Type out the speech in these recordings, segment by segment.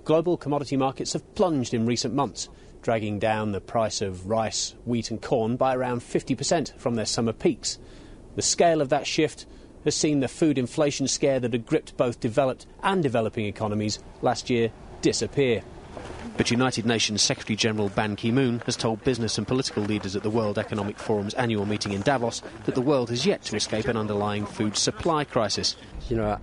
global commodity markets have plunged in recent months, dragging down the price of rice, wheat and corn by around 50% from their summer peaks. The scale of that shift has seen the food inflation scare that had gripped both developed and developing economies last year disappear. But United Nations Secretary-General Ban Ki-moon has told business and political leaders at the World Economic Forum's annual meeting in Davos that the world has yet to escape an underlying food supply crisis.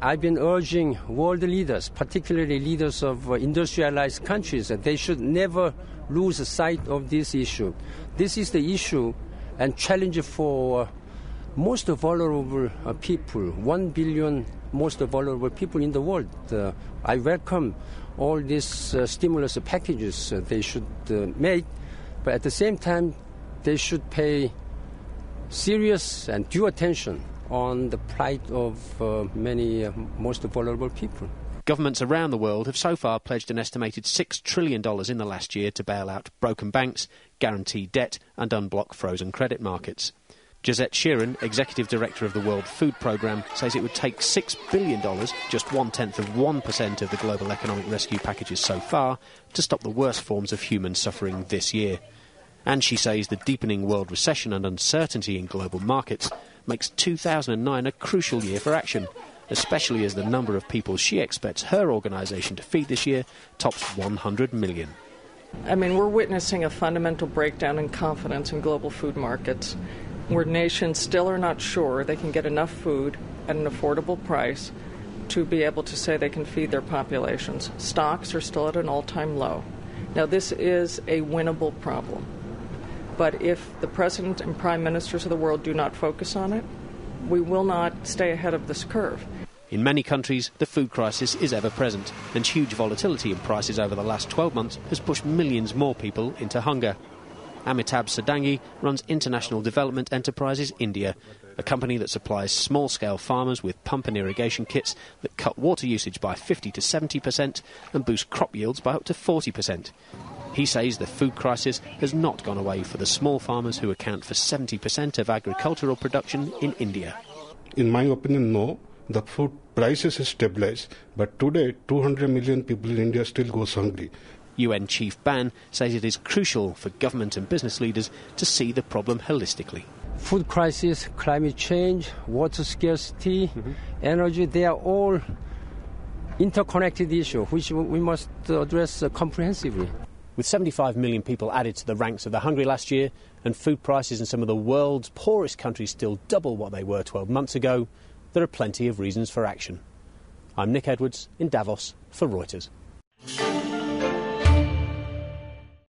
I've been urging world leaders, particularly leaders of industrialized countries, that they should never lose sight of this issue. This is the issue and challenge for most vulnerable people, 1 billion most vulnerable people in the world. I welcome all these stimulus packages they should make, but at the same time they should pay serious and due attention on the plight of many most vulnerable people. Governments around the world have so far pledged an estimated $6 trillion in the last year to bail out broken banks, guarantee debt and unblock frozen credit markets. Josette Sheeran, Executive Director of the World Food Programme, says it would take $6 billion, just 1/10% of the global economic rescue packages so far, to stop the worst forms of human suffering this year. And she says the deepening world recession and uncertainty in global markets makes 2009 a crucial year for action, especially as the number of people she expects her organisation to feed this year tops 100 million. We're witnessing a fundamental breakdown in confidence in global food markets, where nations still are not sure they can get enough food at an affordable price to be able to say they can feed their populations. Stocks are still at an all-time low. Now, this is a winnable problem, but if the president and prime ministers of the world do not focus on it, we will not stay ahead of this curve. In many countries, the food crisis is ever present, and huge volatility in prices over the last 12 months has pushed millions more people into hunger. Amitabh Sadangi runs International Development Enterprises India, a company that supplies small-scale farmers with pump and irrigation kits that cut water usage by 50 to 70% and boost crop yields by up to 40%. He says the food crisis has not gone away for the small farmers who account for 70% of agricultural production in India. In my opinion, no. The food prices is stabilized, but today 200 million people in India still goes hungry. UN Chief Ban says it is crucial for government and business leaders to see the problem holistically. Food crisis, climate change, water scarcity, energy, they are all interconnected issues which we must address comprehensively. With 75 million people added to the ranks of the hungry last year and food prices in some of the world's poorest countries still double what they were 12 months ago, there are plenty of reasons for action. I'm Nick Edwards in Davos for Reuters.